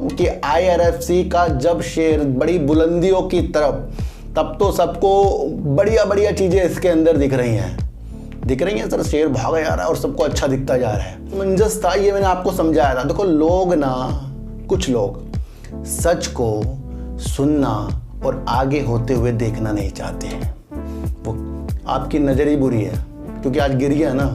कि IRFC का जब शेयर बड़ी बुलंदियों की तरफ, तब तो सबको बढ़िया बढ़िया चीज़ें इसके अंदर दिख रही हैं सर। शेयर भागा जा रहा है और सबको अच्छा दिखता जा रहा है। मंजस था ये, मैंने आपको समझाया था। देखो लोग ना, कुछ लोग सच को सुनना और आगे होते हुए देखना नहीं चाहते हैं। वो आपकी नज़र ही बुरी है, क्योंकि आज गिर गया ना,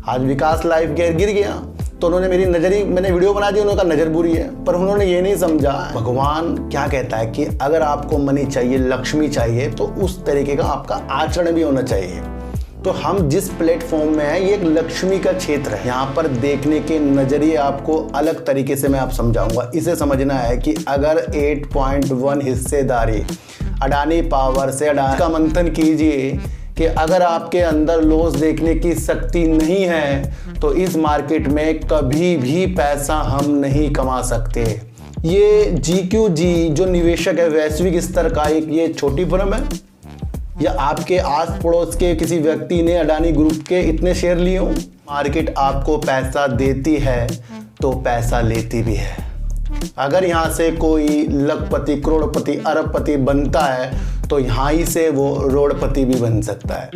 आज विकास लाइफ केयर गिर गया तो उन्होंने मेरी नज़र ही, मैंने वीडियो बना दी, उन्होंने कहा नज़र बुरी है। पर उन्होंने ये नहीं समझा भगवान क्या कहता है कि अगर आपको मनी चाहिए, लक्ष्मी चाहिए, तो उस तरीके का आपका आचरण भी होना चाहिए। तो हम जिस प्लेटफॉर्म में हैं ये एक लक्ष्मी का क्षेत्र है। यहाँ पर देखने के नज़रिए आपको अलग तरीके से मैं आप समझाऊंगा। इसे समझना है कि अगर 8.1 हिस्सेदारी अडानी पावर से, अडानी का मंथन कीजिए कि अगर आपके अंदर लॉस देखने की शक्ति नहीं है तो इस मार्केट में कभी भी पैसा हम नहीं कमा सकते। ये GQG जो निवेशक है वैश्विक स्तर का, एक ये छोटी फर्म है या आपके आस पड़ोस के किसी व्यक्ति ने अडानी ग्रुप के इतने शेयर लिए हों। मार्केट आपको पैसा देती है तो पैसा लेती भी है। अगर यहाँ से कोई लखपति, करोड़पति, अरबपति बनता है तो यहाँ ही से वो रोडपति भी बन सकता है।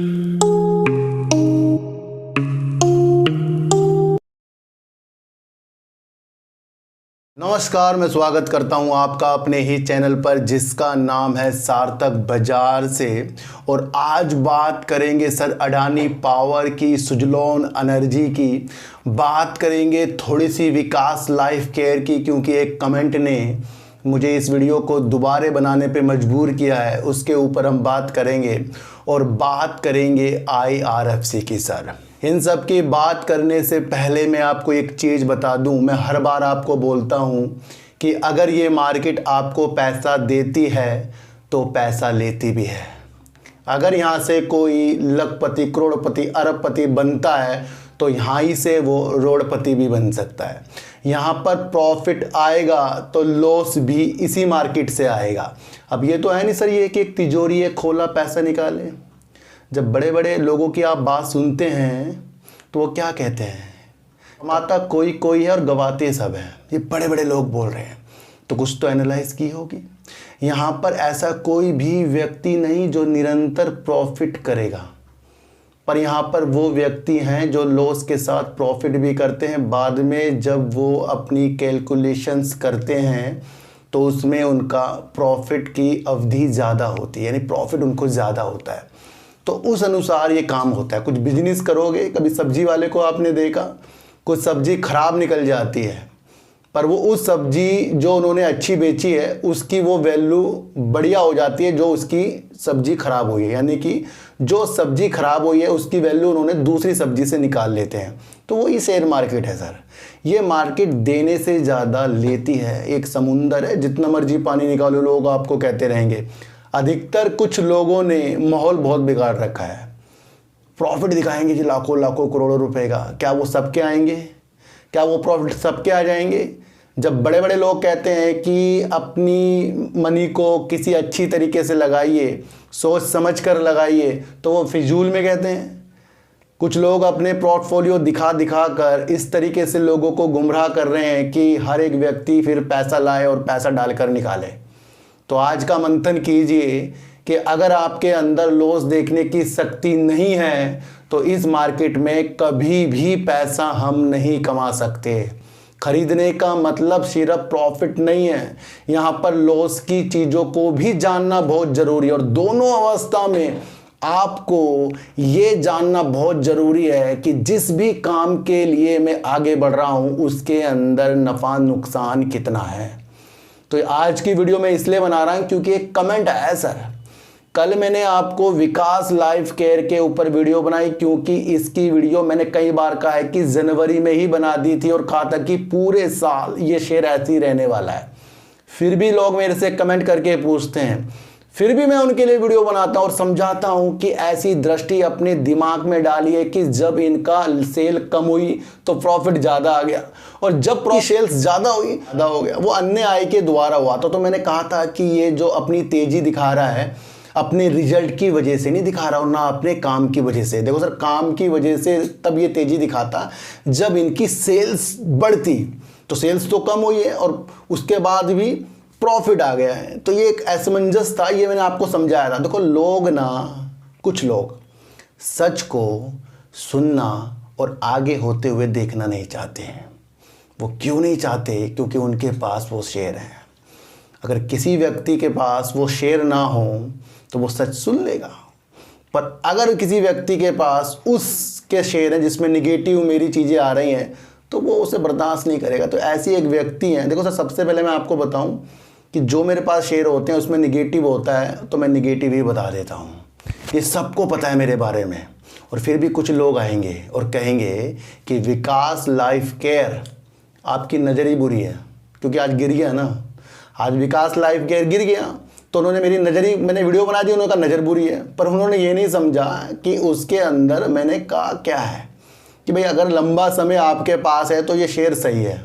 नमस्कार, मैं स्वागत करता हूं आपका अपने ही चैनल पर जिसका नाम है सार्थक बाजार से। और आज बात करेंगे सर अडानी पावर की, सुजलॉन एनर्जी की, बात करेंगे थोड़ी सी विकास लाइफ केयर की, क्योंकि एक कमेंट ने मुझे इस वीडियो को दोबारा बनाने पे मजबूर किया है, उसके ऊपर हम बात करेंगे। और बात करेंगे IRFC की सर। इन सब की बात करने से पहले मैं आपको एक चीज़ बता दूं, मैं हर बार आपको बोलता हूं कि अगर ये मार्केट आपको पैसा देती है तो पैसा लेती भी है। अगर यहाँ से कोई लखपति, करोड़पति, अरबपति बनता है तो यहाँ ही से वो रोडपति भी बन सकता है। यहाँ पर प्रॉफिट आएगा तो लॉस भी इसी मार्केट से आएगा। अब ये तो है नहीं सर ये कि एक तिजोरी है, खोला पैसा निकाले। जब बड़े बड़े लोगों की आप बात सुनते हैं तो वो क्या कहते हैं, कमाता कोई कोई है और गवाते सब हैं। ये बड़े बड़े लोग बोल रहे हैं तो कुछ तो एनालाइज की होगी। यहाँ पर ऐसा कोई भी व्यक्ति नहीं जो निरंतर प्रॉफिट करेगा, पर यहाँ पर वो व्यक्ति हैं जो लॉस के साथ प्रॉफिट भी करते हैं। बाद में जब वो अपनी कैलकुलेशंस करते हैं तो उसमें उनका प्रॉफिट की अवधि ज़्यादा होती है, यानी प्रॉफिट उनको ज़्यादा होता है। तो उस अनुसार ये काम होता है। कुछ बिजनेस करोगे, कभी सब्जी वाले को आपने देखा, कुछ सब्जी खराब निकल जाती है, पर वो उस सब्जी जो उन्होंने अच्छी बेची है उसकी वो वैल्यू बढ़िया हो जाती है जो उसकी सब्जी खराब हुई है, यानी कि जो सब्जी खराब हुई है उसकी वैल्यू उन्होंने दूसरी सब्जी से निकाल लेते हैं। तो वही शेयर मार्केट है सर। ये मार्केट देने से ज़्यादा लेती है। एक समुंदर है, जितना मर्जी पानी निकालो लोग आपको कहते रहेंगे। अधिकतर कुछ लोगों ने माहौल बहुत बिगाड़ रखा है। प्रॉफिट दिखाएंगे जी लाखों लाखों करोड़ों रुपए का, क्या वो सबके आएंगे? क्या वो प्रॉफिट सबके आ जाएंगे? जब बड़े बड़े लोग कहते हैं कि अपनी मनी को किसी अच्छी तरीके से लगाइए, सोच समझ कर लगाइए, तो वो फिजूल में कहते हैं। कुछ लोग अपने पोर्टफोलियो दिखा दिखा कर इस तरीके से लोगों को गुमराह कर रहे हैं कि हर एक व्यक्ति फिर पैसा लाए और पैसा डालकर निकाले। तो आज का मंथन कीजिए कि अगर आपके अंदर लॉस देखने की शक्ति नहीं है तो इस मार्केट में कभी भी पैसा हम नहीं कमा सकते। खरीदने का मतलब सिर्फ प्रॉफिट नहीं है, यहाँ पर लॉस की चीज़ों को भी जानना बहुत ज़रूरी है। और दोनों अवस्था में आपको ये जानना बहुत ज़रूरी है कि जिस भी काम के लिए मैं आगे बढ़ रहा हूँ उसके अंदर नफ़ा नुकसान कितना है। तो आज की वीडियो मैं इसलिए बना रहा हूँ क्योंकि एक कमेंट आया सर। कल मैंने आपको विकास लाइफ केयर के ऊपर वीडियो बनाई, क्योंकि इसकी वीडियो मैंने कई बार कहा है कि जनवरी में ही बना दी थी और कहा था कि पूरे साल ये शेयर ऐसे ही रहने वाला है। फिर भी लोग मेरे से कमेंट करके पूछते हैं, फिर भी मैं उनके लिए वीडियो बनाता हूँ और समझाता हूँ कि ऐसी दृष्टि अपने दिमाग में डालिए कि जब इनका सेल कम हुई तो प्रॉफिट ज़्यादा आ गया, और जब सेल्स ज़्यादा हुई ज़्यादा हो गया। वो अन्य आय के द्वारा हुआ था। तो मैंने कहा था कि ये जो अपनी तेज़ी दिखा रहा है, अपने रिजल्ट की वजह से नहीं दिखा रहा हूँ, ना अपने काम की वजह से। देखो सर, काम की वजह से तब ये तेज़ी दिखाता जब इनकी सेल्स बढ़ती, तो सेल्स तो कम हुई है और उसके बाद भी प्रॉफिट आ गया है। तो ये एक असमंजस था, ये मैंने आपको समझाया था। देखो लोग ना, कुछ लोग सच को सुनना और आगे होते हुए देखना नहीं चाहते हैं। वो क्यों नहीं चाहते? क्योंकि उनके पास वो शेयर है। अगर किसी व्यक्ति के पास वो शेयर ना हो तो वो सच सुन लेगा, पर अगर किसी व्यक्ति के पास उसके शेयर हैं जिसमें निगेटिव मेरी चीज़ें आ रही हैं तो वो उसे बर्दाश्त नहीं करेगा। तो ऐसी एक व्यक्ति है। देखो सर, सबसे पहले मैं आपको बताऊं कि जो मेरे पास शेयर होते हैं उसमें निगेटिव होता है तो मैं निगेटिव ही बता देता हूं। ये सबको पता है मेरे बारे में। और फिर भी कुछ लोग आएंगे और कहेंगे कि विकास लाइफ केयर आपकी नज़र ही बुरी है, क्योंकि आज गिर गया ना, आज विकास लाइफ केयर गिर गया तो उन्होंने मेरी नज़र ही, मैंने वीडियो बना दी, उन्होंने कहा नज़र बुरी है। पर उन्होंने ये नहीं समझा कि उसके अंदर मैंने कहा क्या है कि भाई अगर लंबा समय आपके पास है तो ये शेयर सही है,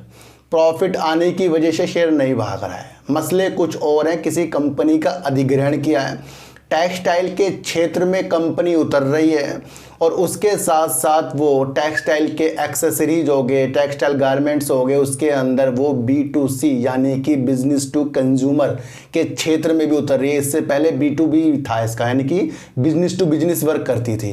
प्रॉफिट आने की वजह से शेयर नहीं भाग रहा है। मसले कुछ और हैं, किसी कंपनी का अधिग्रहण किया है, टेक्सटाइल के क्षेत्र में कंपनी उतर रही है और उसके साथ साथ वो टेक्सटाइल के एक्सेसरीज हो गए, टेक्सटाइल गारमेंट्स हो गए, उसके अंदर वो B2C यानी कि बिजनेस टू कंज्यूमर के क्षेत्र में भी उतर रही है। इससे पहले B2B था इसका, यानी कि बिजनेस टू बिजनेस वर्क करती थी।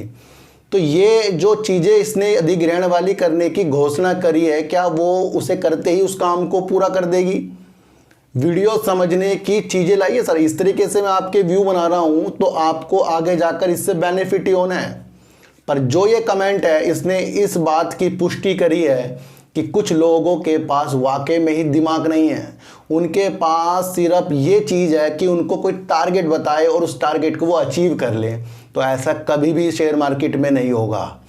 तो ये जो चीज़ें इसने अधिग्रहण वाली करने की घोषणा करी है, क्या वो उसे करते ही उस काम को पूरा कर देगी? वीडियो समझने की चीज़ें लाइए सर। इस तरीके से मैं आपके व्यू बना रहा हूँ तो आपको आगे जाकर इससे बेनिफिट ही होना है। पर जो ये कमेंट है इसने इस बात की पुष्टि करी है कि कुछ लोगों के पास वाकई में ही दिमाग नहीं है। उनके पास सिर्फ ये चीज़ है कि उनको कोई टारगेट बताए और उस टारगेट को वो अचीव कर ले। तो ऐसा कभी भी शेयर मार्केट में नहीं होगा।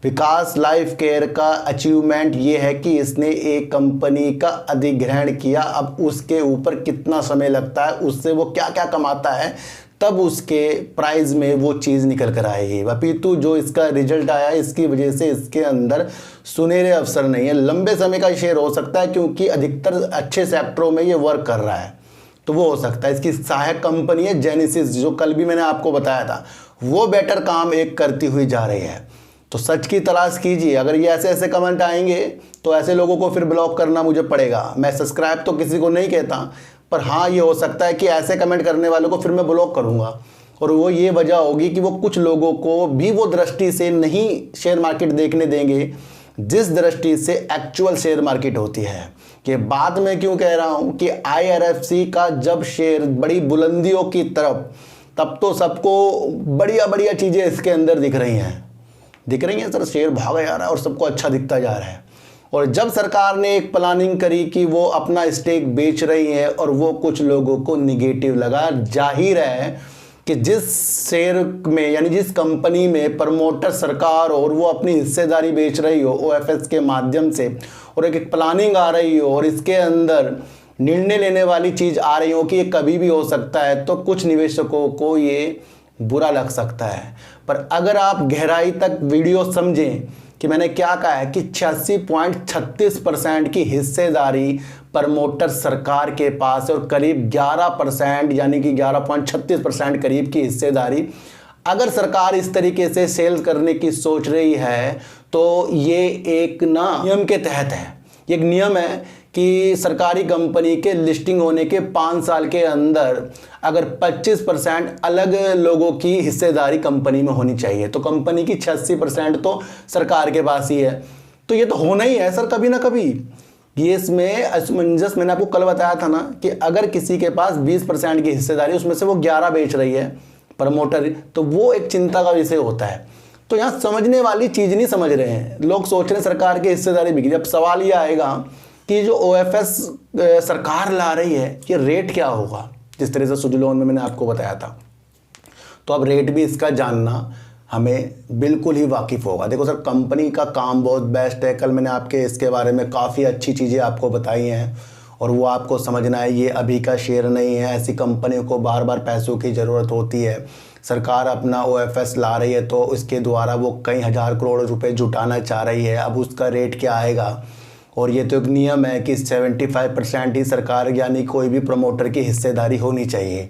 विकास लाइफ केयर का अचीवमेंट ये है कि इसने एक कंपनी का अधिग्रहण किया। अब उसके ऊपर कितना समय लगता है, उससे वो क्या क्या कमाता है, तब उसके प्राइस में वो चीज़ निकल कर आएगी। अपितु जो इसका रिजल्ट आया इसकी वजह से इसके अंदर सुनहरे अवसर नहीं है। लंबे समय का शेयर हो सकता है क्योंकि अधिकतर अच्छे सेक्टरों में ये वर्क कर रहा है, तो वो हो सकता है। इसकी सहायक कंपनी है जेनेसिस, जो कल भी मैंने आपको बताया था, वो बेटर काम एक करती हुई जा रही है। तो सच की तलाश कीजिए। अगर ये ऐसे ऐसे कमेंट आएंगे तो ऐसे लोगों को फिर ब्लॉक करना मुझे पड़ेगा। मैं सब्सक्राइब तो किसी को नहीं कहता, पर हाँ ये हो सकता है कि ऐसे कमेंट करने वालों को फिर मैं ब्लॉक करूँगा। और वो ये वजह होगी कि वो कुछ लोगों को भी वो दृष्टि से नहीं शेयर मार्केट देखने देंगे जिस दृष्टि से एक्चुअल शेयर मार्केट होती है। कि बात मैं क्यों कह रहा हूँ कि IRFC का जब शेयर बड़ी बुलंदियों की तरफ, तब तो सबको बढ़िया बढ़िया चीज़ें इसके अंदर दिख रही हैं सर, शेयर भागा जा रहा है और सबको अच्छा दिखता जा रहा है। और जब सरकार ने एक प्लानिंग करी कि वो अपना स्टेक बेच रही है और वो कुछ लोगों को निगेटिव लगा, जाहिर है कि जिस शेयर में यानी जिस कंपनी में प्रमोटर सरकार और वो अपनी हिस्सेदारी बेच रही हो OFS के माध्यम से, और एक प्लानिंग आ रही हो और इसके अंदर निर्णय लेने वाली चीज़ आ रही हो कि ये कभी भी हो सकता है, तो कुछ निवेशकों को ये बुरा लग सकता है। पर अगर आप गहराई तक वीडियो समझें कि मैंने क्या कहा है कि 86.36% की हिस्सेदारी प्रमोटर सरकार के पास है और करीब 11% यानी कि 11.36% करीब की हिस्सेदारी अगर सरकार इस तरीके से सेल करने की सोच रही है तो ये एक नियम के तहत है। ये एक नियम है कि सरकारी कंपनी के लिस्टिंग होने के 5 साल के अंदर अगर 25% अलग लोगों की हिस्सेदारी कंपनी में होनी चाहिए, तो कंपनी की 86% तो सरकार के पास ही है। तो ये तो होना ही है सर कभी ना कभी। ये इसमें असमंजस, मैंने आपको कल बताया था ना कि अगर किसी के पास 20% की हिस्सेदारी, उसमें से वो 11 बेच रही है प्रमोटर, तो वो एक चिंता का विषय होता है। तो यहाँ समझने वाली चीज़ नहीं समझ रहे हैं लोग, सोच रहे हैं सरकार की हिस्सेदारी बिक रही है। अब सवाल ये आएगा कि जो OFS सरकार ला रही है ये रेट क्या होगा, जिस तरह से सुजलोन में मैंने आपको बताया था। तो अब रेट भी इसका जानना हमें बिल्कुल ही वाकिफ़ होगा। देखो सर, कंपनी का काम बहुत बेस्ट है। कल मैंने आपके इसके बारे में काफ़ी अच्छी चीज़ें आपको बताई हैं और वो आपको समझना है। ये अभी का शेयर नहीं है, ऐसी कंपनियों को बार बार पैसों की ज़रूरत होती है। सरकार अपना OFS ला रही है तो इसके द्वारा वो कई हज़ार करोड़ रुपए जुटाना चाह रही है। अब उसका रेट क्या आएगा, और ये तो एक नियम है कि 75% ही सरकार यानी कोई भी प्रमोटर की हिस्सेदारी होनी चाहिए।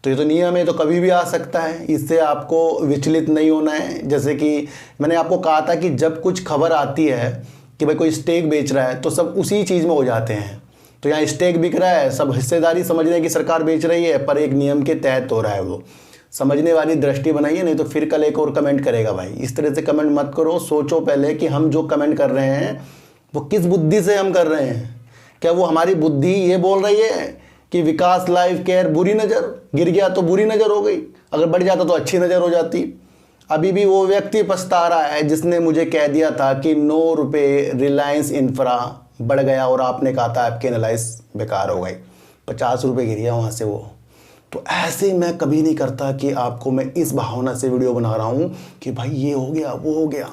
तो ये तो नियम है, तो कभी भी आ सकता है, इससे आपको विचलित नहीं होना है। जैसे कि मैंने आपको कहा था कि जब कुछ खबर आती है कि भाई कोई स्टेक बेच रहा है तो सब उसी चीज़ में हो जाते हैं। तो यहाँ स्टेक बिक रहा है, सब हिस्सेदारी समझ रहे हैं कि सरकार बेच रही है, पर एक नियम के तहत हो रहा है। वो समझने वाली दृष्टि बनाइए, नहीं तो फिर कल एक और कमेंट करेगा भाई। इस तरह से कमेंट मत करो, सोचो पहले कि हम जो कमेंट कर रहे हैं वो किस बुद्धि से हम कर रहे हैं। क्या वो हमारी बुद्धि ये बोल रही है कि विकास लाइफ केयर बुरी नज़र, गिर गया तो बुरी नज़र हो गई, अगर बढ़ जाता तो अच्छी नज़र हो जाती। अभी भी वो व्यक्ति पछता रहा है जिसने मुझे कह दिया था कि 9 रुपये रिलायंस इंफ्रा बढ़ गया और आपने कहा था आपके एनालाइज बेकार हो गई, 50 रुपये गिर गया वहाँ से वो। तो ऐसे मैं कभी नहीं करता कि आपको मैं इस भावना से वीडियो बना रहा हूँ कि भाई ये हो गया वो हो गया।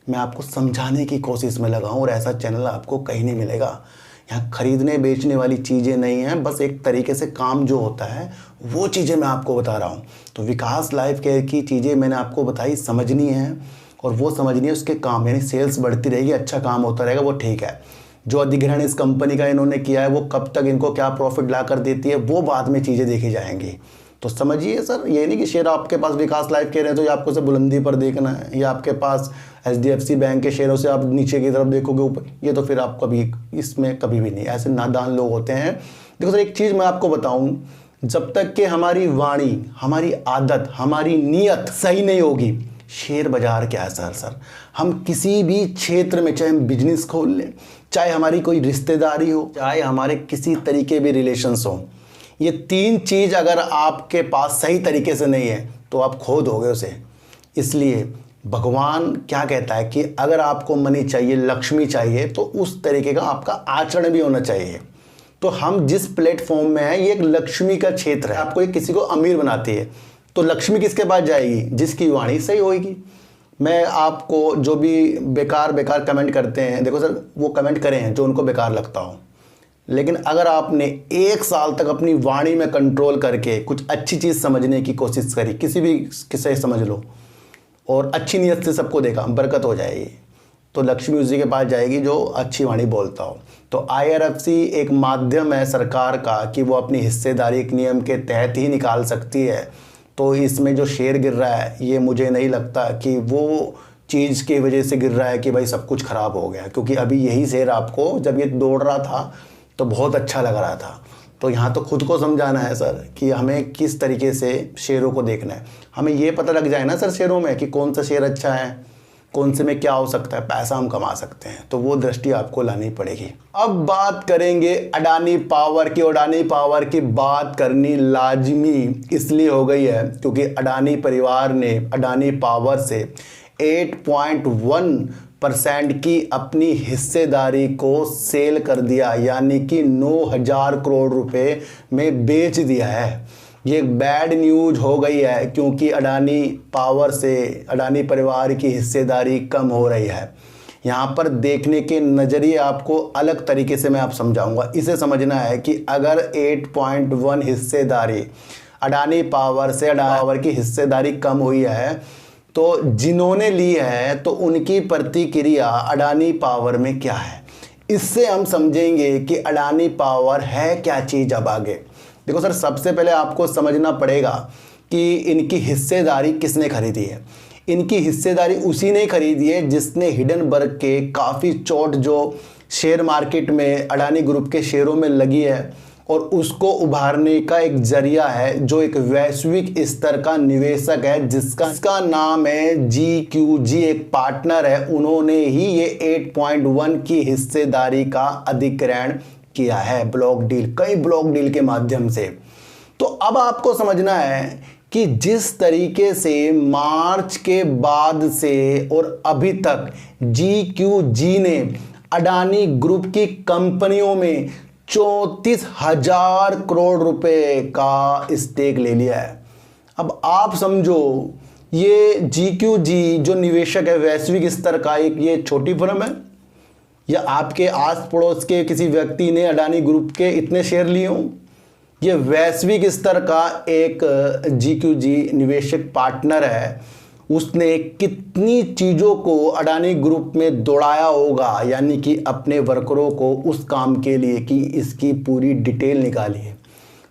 मैं आपको समझाने की कोशिश में लगा हूँ, और ऐसा चैनल आपको कहीं नहीं मिलेगा। यहाँ खरीदने बेचने वाली चीज़ें नहीं हैं, बस एक तरीके से काम जो होता है वो चीज़ें मैं आपको बता रहा हूँ। तो विकास लाइफ केयर की चीज़ें मैंने आपको बताई, समझनी है, और वो समझनी है उसके काम, यानी सेल्स बढ़ती रहेगी, अच्छा काम होता रहेगा, वो ठीक है। जो अधिग्रहण इस कंपनी का इन्होंने किया है वो कब तक इनको क्या प्रॉफिट ला कर देती है वो बाद में चीज़ें देखी जाएंगी। तो समझिए सर, ये नहीं कि शेयर आपके पास विकास लाइफ केयर है तो ये आपको से बुलंदी पर देखना है, या आपके पास HDFC बैंक के शेयरों से आप नीचे की तरफ देखोगे ऊपर, ये तो फिर आप कभी इसमें कभी भी नहीं। ऐसे नादान लोग होते हैं। देखो सर, एक चीज़ मैं आपको बताऊं, जब तक कि हमारी वाणी, हमारी आदत, हमारी नीयत सही नहीं होगी, शेयर बाजार क्या है सर, हम किसी भी क्षेत्र में, चाहे हम बिजनेस खोल लें, चाहे हमारी कोई रिश्तेदारी हो, चाहे हमारे किसी तरीके भी रिलेशंस हो, ये 3 चीज़ अगर आपके पास सही तरीके से नहीं है तो आप खो दोगे उसे। इसलिए भगवान क्या कहता है कि अगर आपको मनी चाहिए, लक्ष्मी चाहिए, तो उस तरीके का आपका आचरण भी होना चाहिए। तो हम जिस प्लेटफॉर्म में हैं ये एक लक्ष्मी का क्षेत्र है। आपको ये किसी को अमीर बनाती है, तो लक्ष्मी किसके पास जाएगी? जिसकी वाणी सही होगी। मैं आपको जो भी बेकार कमेंट करते हैं, देखो सर वो कमेंट करें हैं जो उनको बेकार लगता हो, लेकिन अगर आपने 1 साल तक अपनी वाणी में कंट्रोल करके कुछ अच्छी चीज़ समझने की कोशिश करी, किसी भी किस्से समझ लो, और अच्छी नीयत से सबको देखा, बरकत हो जाएगी। तो लक्ष्मी उसी के पास जाएगी जो अच्छी वाणी बोलता हो। तो IRFC एक माध्यम है सरकार का कि वो अपनी हिस्सेदारी एक नियम के तहत ही निकाल सकती है। तो इसमें जो शेयर गिर रहा है ये मुझे नहीं लगता कि वो चीज़ की वजह से गिर रहा है कि भाई सब कुछ ख़राब हो गया, क्योंकि अभी यही शेयर आपको जब ये दौड़ रहा था तो बहुत अच्छा लग रहा था। तो यहाँ तो खुद को समझाना है सर कि हमें किस तरीके से शेयरों को देखना है। हमें ये पता लग जाए ना सर शेयरों में कि कौन सा शेयर अच्छा है, कौन से में क्या हो सकता है, पैसा हम कमा सकते हैं, तो वो दृष्टि आपको लानी पड़ेगी। अब बात करेंगे अडानी पावर की। अडानी पावर की बात करनी लाजमी इसलिए हो गई है क्योंकि अडानी परिवार ने अडानी पावर से 8.1% की अपनी हिस्सेदारी को सेल कर दिया, यानी कि 9,000 करोड़ रुपए में बेच दिया है। ये बैड न्यूज़ हो गई है क्योंकि अडानी पावर से अडानी परिवार की हिस्सेदारी कम हो रही है। यहाँ पर देखने के नज़रिए आपको अलग तरीके से मैं आप समझाऊंगा। इसे समझना है कि अगर 8.1 हिस्सेदारी अडानी पावर से अडानी पावर की हिस्सेदारी कम हुई है तो जिन्होंने ली है तो उनकी प्रतिक्रिया अडानी पावर में क्या है, इससे हम समझेंगे कि अडानी पावर है क्या चीज़। अब आगे देखो सर, सबसे पहले आपको समझना पड़ेगा कि इनकी हिस्सेदारी किसने खरीदी है। इनकी हिस्सेदारी उसी ने खरीदी है जिसने हिडनबर्ग के काफ़ी चोट जो शेयर मार्केट में अडानी ग्रुप के शेयरों में लगी है और उसको उभारने का एक जरिया है, जो एक वैश्विक स्तर का निवेशक है जिसका नाम है GQG, एक पार्टनर है। उन्होंने ही ये 8.1 की हिस्सेदारी का अधिग्रहण किया है, ब्लॉक डील, कई ब्लॉक डील के माध्यम से। तो अब आपको समझना है कि जिस तरीके से मार्च के बाद से और अभी तक GQG ने अडानी ग्रुप की कंपनियों में 34,000 करोड़ रुपए का स्टेक ले लिया है। अब आप समझो, ये GQG जो निवेशक है वैश्विक स्तर का, एक ये छोटी फर्म है या आपके आस पड़ोस के किसी व्यक्ति ने अडानी ग्रुप के इतने शेयर लिए हों। ये वैश्विक स्तर का एक GQG निवेशक पार्टनर है, उसने कितनी चीज़ों को अडानी ग्रुप में दौड़ाया होगा, यानी कि अपने वर्करों को उस काम के लिए कि इसकी पूरी डिटेल निकाली है।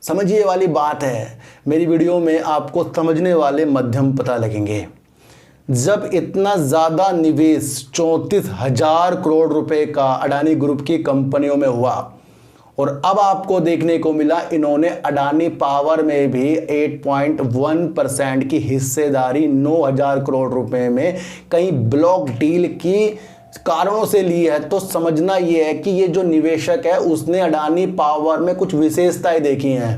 समझिए वाली बात है। मेरी वीडियो में आपको समझने वाले माध्यम पता लगेंगे। जब इतना ज़्यादा निवेश 34,000 करोड़ रुपए का अडानी ग्रुप की कंपनियों में हुआ और अब आपको देखने को मिला इन्होंने अडानी पावर में भी 8.1% की हिस्सेदारी 9,000 करोड़ रुपए में कई ब्लॉक डील की कारणों से ली है। तो समझना ये है कि ये जो निवेशक है उसने अडानी पावर में कुछ विशेषताएं देखी हैं।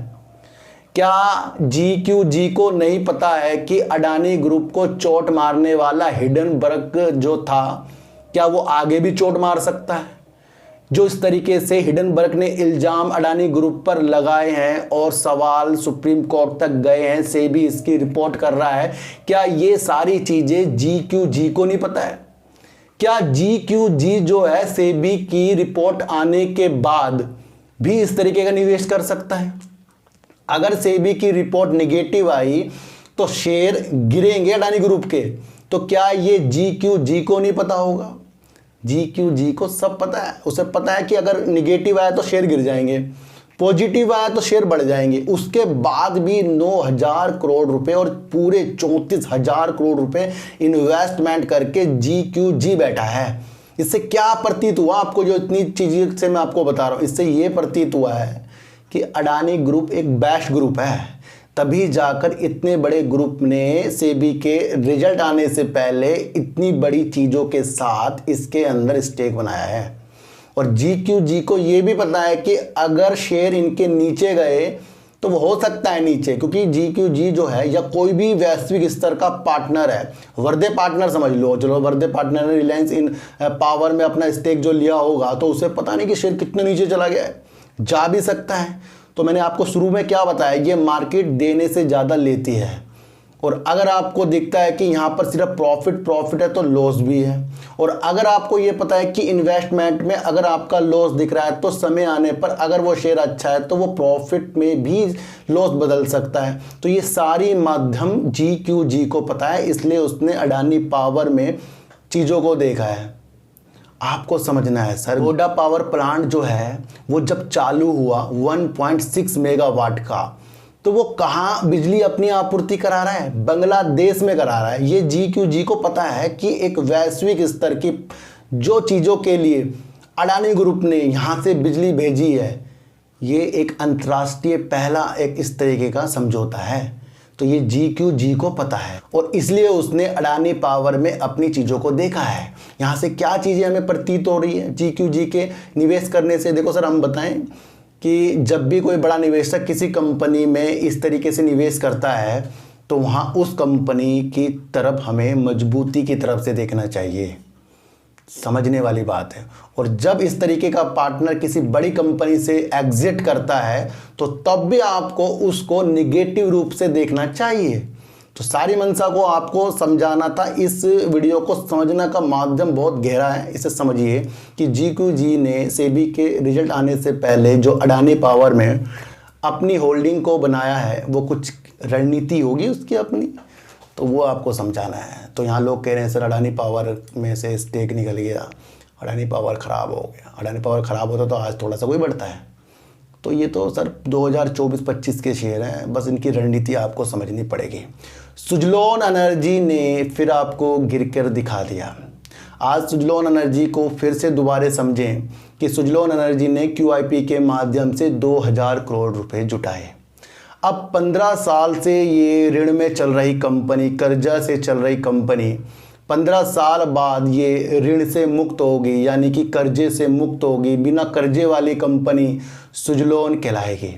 क्या GQG को नहीं पता है कि अडानी ग्रुप को चोट मारने वाला हिडनबर्ग जो था, क्या वो आगे भी चोट मार सकता है? जो इस तरीके से हिडनबर्ग ने इल्जाम अडानी ग्रुप पर लगाए हैं और सवाल सुप्रीम कोर्ट तक गए हैं, सेबी इसकी रिपोर्ट कर रहा है, क्या ये सारी चीजें GQG को नहीं पता है? क्या GQG जो है सेबी की रिपोर्ट आने के बाद भी इस तरीके का निवेश कर सकता है? अगर सेबी की रिपोर्ट निगेटिव आई तो शेयर गिरेंगे अडानी ग्रुप के, तो क्या ये GQG को नहीं पता होगा? GQG को सब पता है। उसे पता है कि अगर निगेटिव आया तो शेयर गिर जाएंगे, पॉजिटिव आया तो शेयर बढ़ जाएंगे। उसके बाद भी 9,000 करोड़ रुपए और पूरे 34,000 करोड़ रुपए इन्वेस्टमेंट करके GQG बैठा है। इससे क्या प्रतीत हुआ आपको? जो इतनी चीज़ें से मैं आपको बता रहा हूँ, इससे ये प्रतीत हुआ है कि अडानी ग्रुप एक बैश ग्रुप है। तभी जाकर इतने बड़े ग्रुप ने सेबी के रिजल्ट आने से पहले इतनी बड़ी चीज़ों के साथ इसके अंदर स्टेक बनाया है। और GQG को ये भी पता है कि अगर शेयर इनके नीचे गए तो वो हो सकता है नीचे, क्योंकि GQG जो है या कोई भी वैश्विक स्तर का पार्टनर है, वर्दे पार्टनर समझ लो, चलो वर्दे पार्टनर ने रिलायंस इन पावर में अपना स्टेक जो लिया होगा तो उसे पता नहीं कि शेयर कितने नीचे चला गया है, जा भी सकता है। तो मैंने आपको शुरू में क्या बताया, ये मार्केट देने से ज़्यादा लेती है। और अगर आपको दिखता है कि यहाँ पर सिर्फ प्रॉफिट है तो लॉस भी है। और अगर आपको ये पता है कि इन्वेस्टमेंट में अगर आपका लॉस दिख रहा है तो समय आने पर अगर वो शेयर अच्छा है तो वो प्रॉफिट में भी लॉस बदल सकता है। तो ये सारी माध्यम GQG को पता है, इसलिए उसने अडानी पावर में चीज़ों को देखा है। आपको समझना है सर, गोडा पावर प्लांट जो है वो जब चालू हुआ 1.6 मेगावाट का, तो वो कहाँ बिजली अपनी आपूर्ति करा रहा है? बांग्लादेश में करा रहा है। ये GQG को पता है कि एक वैश्विक स्तर की जो चीज़ों के लिए अडानी ग्रुप ने यहाँ से बिजली भेजी है, ये एक अंतर्राष्ट्रीय पहला एक इस तरीके का समझौता है। तो ये GQG को पता है और इसलिए उसने अडानी पावर में अपनी चीज़ों को देखा है। यहाँ से क्या चीज़ें हमें प्रतीत हो रही है GQG के निवेश करने से? देखो सर, हम बताएं कि जब भी कोई बड़ा निवेशक किसी कंपनी में इस तरीके से निवेश करता है तो वहाँ उस कंपनी की तरफ हमें मजबूती की तरफ से देखना चाहिए। समझने वाली बात है। और जब इस तरीके का पार्टनर किसी बड़ी कंपनी से एग्जिट करता है तो तब भी आपको उसको निगेटिव रूप से देखना चाहिए। तो सारी मंशा को आपको समझाना था। इस वीडियो को समझने का माध्यम बहुत गहरा है। इसे समझिए कि GQG ने सेबी के रिजल्ट आने से पहले जो अडानी पावर में अपनी होल्डिंग को बनाया है, वो कुछ रणनीति होगी उसकी अपनी, तो वो आपको समझाना है। तो यहाँ लोग कह रहे हैं सर अडानी पावर में से स्टेक निकल गया, अडानी पावर ख़राब हो गया। अडानी पावर ख़राब होता तो आज थोड़ा सा कोई बढ़ता है। तो ये तो सर 2024-25 के शेयर हैं, बस इनकी रणनीति आपको समझनी पड़ेगी। सुजलोन एनर्जी ने फिर आपको गिर कर दिखा दिया। आज सुजलोन एनर्जी को फिर से दोबारा समझें कि सुजलोन एनर्जी ने QIP के माध्यम से 2,000 करोड़ रुपए जुटाए। अब 15 साल से ये ऋण में चल रही कंपनी, कर्जा से चल रही कंपनी, 15 साल बाद ये ऋण से मुक्त होगी, यानी कि कर्जे से मुक्त होगी। बिना कर्जे वाली कंपनी सुजलोन कहलाएगी।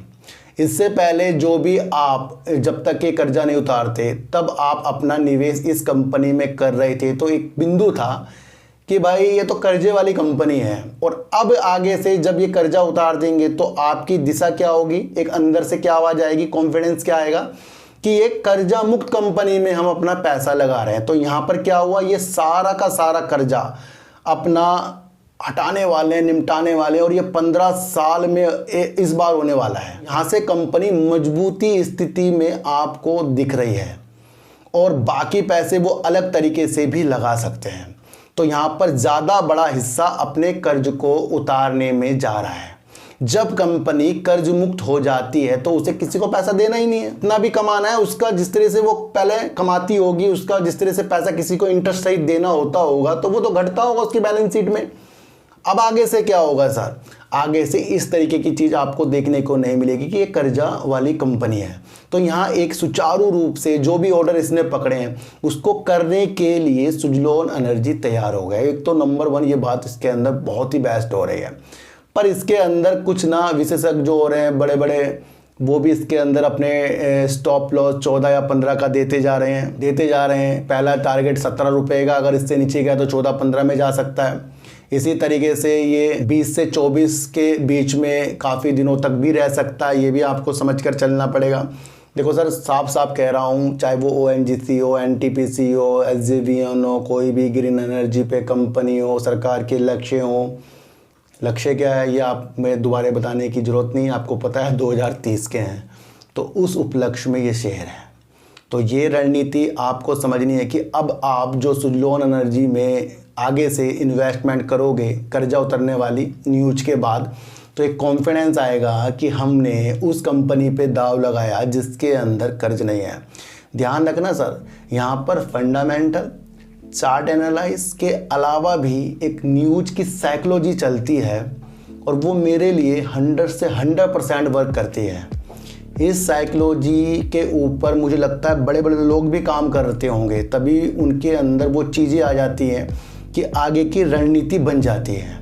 इससे पहले जो भी आप जब तक ये कर्जा नहीं उतारते तब आप अपना निवेश इस कंपनी में कर रहे थे, तो एक बिंदु था कि भाई ये तो कर्जे वाली कंपनी है। और अब आगे से जब ये कर्जा उतार देंगे तो आपकी दिशा क्या होगी, एक अंदर से क्या आवाज़ आएगी, कॉन्फिडेंस क्या आएगा कि एक कर्जा मुक्त कंपनी में हम अपना पैसा लगा रहे हैं। तो यहाँ पर क्या हुआ, ये सारा का सारा कर्जा अपना हटाने वाले, निपटाने वाले, और ये 15 साल में इस बार होने वाला है। यहाँ से कंपनी मजबूती स्थिति में आपको दिख रही है और बाकी पैसे वो अलग तरीके से भी लगा सकते हैं। तो यहाँ पर ज़्यादा बड़ा हिस्सा अपने कर्ज को उतारने में जा रहा है। जब कंपनी कर्ज मुक्त हो जाती है तो उसे किसी को पैसा देना ही नहीं है, इतना भी कमाना है उसका जिस तरह से वो पहले कमाती होगी, उसका जिस तरह से पैसा किसी को इंटरेस्ट सहित देना होता होगा तो वो तो घटता होगा उसकी बैलेंस शीट में। अब आगे से क्या होगा सर, आगे से इस तरीके की चीज़ आपको देखने को नहीं मिलेगी कि ये कर्जा वाली कंपनी है। तो यहाँ एक सुचारू रूप से जो भी ऑर्डर इसने पकड़े हैं उसको करने के लिए सुजलोन एनर्जी तैयार हो गया। एक तो नंबर 1 ये बात इसके अंदर बहुत ही बेस्ट हो रही है, पर इसके अंदर कुछ ना विशेषज्ञ जो हो रहे हैं बड़े बड़े, वो भी इसके अंदर अपने स्टॉप लॉस 14 या 15 का देते जा रहे हैं। पहला टारगेट 17 रुपये का, अगर इससे नीचे गया तो 14-15 में जा सकता है। इसी तरीके से ये 20 से 24 के बीच में काफ़ी दिनों तक भी रह सकता है, ये भी आपको समझ कर चलना पड़ेगा। देखो सर, साफ साफ कह रहा हूँ, चाहे वो ONGC हो, NTPC हो, SJVN हो, कोई भी ग्रीन एनर्जी पे कंपनी हो, सरकार के लक्ष्य हो। लक्ष्य क्या है ये आप में दोबारा बताने की ज़रूरत नहीं, आपको पता है 2030 के हैं, तो उस उपलक्ष्य में ये शेयर है। तो ये रणनीति आपको समझनी है कि अब आप जो सुजलोन एनर्जी में आगे से इन्वेस्टमेंट करोगे कर्जा उतरने वाली न्यूज के बाद, तो एक कॉन्फिडेंस आएगा कि हमने उस कंपनी पे दाव लगाया जिसके अंदर कर्ज नहीं है। ध्यान रखना सर, यहाँ पर फंडामेंटल चार्ट एनालाइज के अलावा भी एक न्यूज की साइकोलॉजी चलती है और वो मेरे लिए 100 से 100% वर्क करती है। इस साइकोलॉजी के ऊपर मुझे लगता है बड़े बड़े लोग भी काम करते होंगे, तभी उनके अंदर वो चीज़ें आ जाती हैं कि आगे की रणनीति बन जाती है।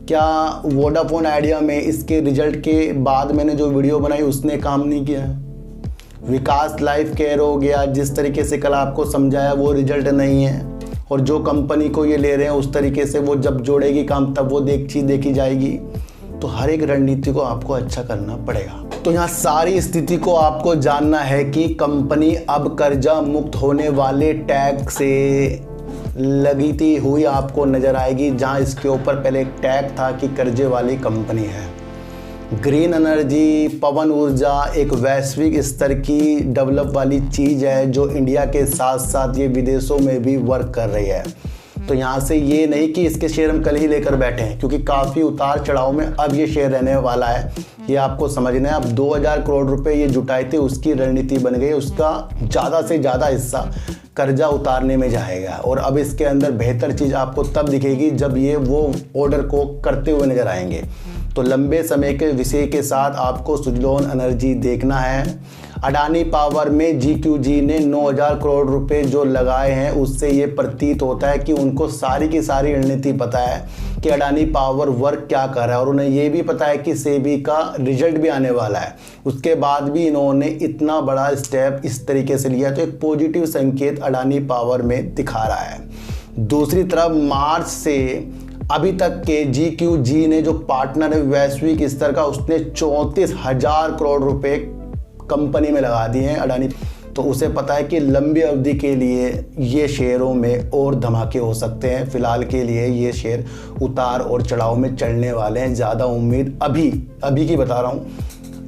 क्या वोडाफोन आइडिया में इसके रिजल्ट के बाद मैंने जो वीडियो बनाई उसने काम नहीं किया? विकास लाइफ केयर हो गया, जिस तरीके से कल आपको समझाया वो रिजल्ट नहीं है, और जो कंपनी को ये ले रहे हैं उस तरीके से वो जब जोड़ेगी काम तब वो चीज़ देखी जाएगी। तो हर एक रणनीति को आपको अच्छा करना पड़ेगा। तो यहाँ सारी स्थिति को आपको जानना है कि कंपनी अब कर्जा मुक्त होने वाले टैग से लगती हुई आपको नजर आएगी, जहाँ इसके ऊपर पहले एक टैग था कि कर्जे वाली कंपनी है। ग्रीन एनर्जी, पवन ऊर्जा एक वैश्विक स्तर की डेवलप वाली चीज़ है जो इंडिया के साथ साथ ये विदेशों में भी वर्क कर रही है। तो यहाँ से ये नहीं कि इसके शेयर हम कल ही लेकर बैठे हैं, क्योंकि काफ़ी उतार चढ़ाव में अब ये शेयर रहने वाला है, ये आपको समझना है। अब 2000 करोड़ रुपए ये जुटाए थे, उसकी रणनीति बन गई, उसका ज़्यादा से ज़्यादा हिस्सा कर्जा उतारने में जाएगा। और अब इसके अंदर बेहतर चीज़ आपको तब दिखेगी जब ये वो ऑर्डर को करते हुए नजर आएंगे। तो लंबे समय के विषय के साथ आपको सुजलोन एनर्जी देखना है। अडानी पावर में GQG ने 9000 करोड़ रुपए जो लगाए हैं, उससे ये प्रतीत होता है कि उनको सारी की सारी रणनीति पता है कि अडानी पावर वर्क क्या कर रहा है, और उन्हें ये भी पता है कि सेबी का रिजल्ट भी आने वाला है। उसके बाद भी इन्होंने इतना बड़ा स्टेप इस तरीके से लिया, तो एक पॉजिटिव संकेत अडानी पावर में दिखा रहा है। दूसरी तरफ मार्च से अभी तक के GQG ने जो पार्टनर है वैश्विक स्तर का, उसने 34,000 करोड़ रुपए कंपनी में लगा दिए हैं अडानी। तो उसे पता है कि लंबी अवधि के लिए ये शेयरों में और धमाके हो सकते हैं। फिलहाल के लिए ये शेयर उतार और चढ़ाव में चढ़ने वाले हैं। ज़्यादा उम्मीद अभी की बता रहा हूँ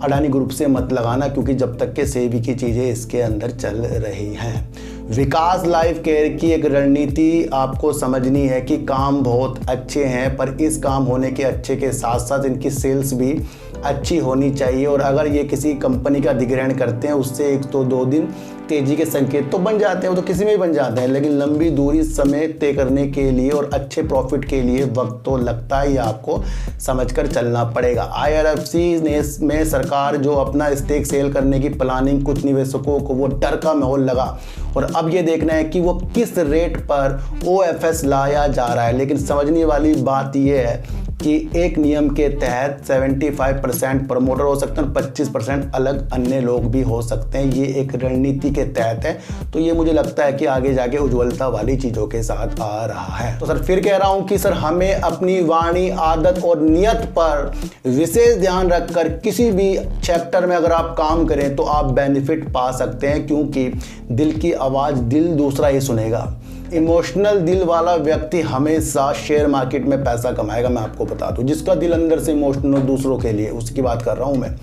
अडानी ग्रुप से मत लगाना, क्योंकि जब तक के सेबी की चीज़ें इसके अंदर चल रही हैं। विकास लाइफ केयर की एक रणनीति आपको समझनी है कि काम बहुत अच्छे हैं, पर इस काम होने के अच्छे के साथ साथ इनकी सेल्स भी अच्छी होनी चाहिए। और अगर ये किसी कंपनी का अधिग्रहण करते हैं, उससे 1 तो 2 दिन तेजी के संकेत तो बन जाते हैं, वो तो किसी में भी बन जाते हैं, लेकिन लंबी दूरी समय तय करने के लिए और अच्छे प्रॉफिट के लिए वक्त तो लगता ही, आपको समझकर चलना पड़ेगा। IRFC में सरकार जो अपना स्टेक सेल करने की प्लानिंग, कुछ निवेशकों को वो डर का माहौल लगा, और अब ये देखना है कि वो किस रेट पर OFS लाया जा रहा है। लेकिन समझने वाली बात यह है कि एक नियम के तहत 75% प्रमोटर हो सकते हैं और 25% अलग अन्य लोग भी हो सकते हैं। ये एक रणनीति के तहत है, तो ये मुझे लगता है कि आगे जाके उज्ज्वलता वाली चीज़ों के साथ आ रहा है। तो सर फिर कह रहा हूँ कि सर हमें अपनी वाणी, आदत और नियत पर विशेष ध्यान रखकर किसी भी चैप्टर में अगर आप काम करें तो आप बेनिफिट पा सकते हैं, क्योंकि दिल की आवाज़ दिल दूसरा ही सुनेगा। इमोशनल दिल वाला व्यक्ति हमेशा शेयर मार्केट में पैसा कमाएगा। मैं आपको बता दूं, जिसका दिल अंदर से इमोशनल दूसरों के लिए, उसकी बात कर रहा हूं मैं।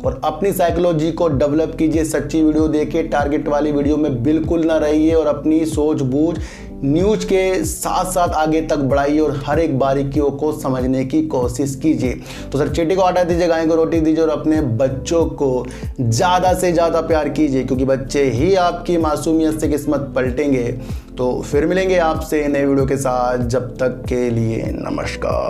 और अपनी साइकोलॉजी को डेवलप कीजिए, सच्ची वीडियो देखिए, टारगेट वाली वीडियो में बिल्कुल ना रहिए, और अपनी सोच बूझ न्यूज के साथ साथ आगे तक बढ़ाइए और हर एक बारीकियों को समझने की कोशिश कीजिए। तो सर चींटी को आटा दीजिए, गाय को रोटी दीजिए और अपने बच्चों को ज़्यादा से ज़्यादा प्यार कीजिए, क्योंकि बच्चे ही आपकी मासूमियत से किस्मत पलटेंगे। तो फिर मिलेंगे आपसे नए वीडियो के साथ, जब तक के लिए नमस्कार।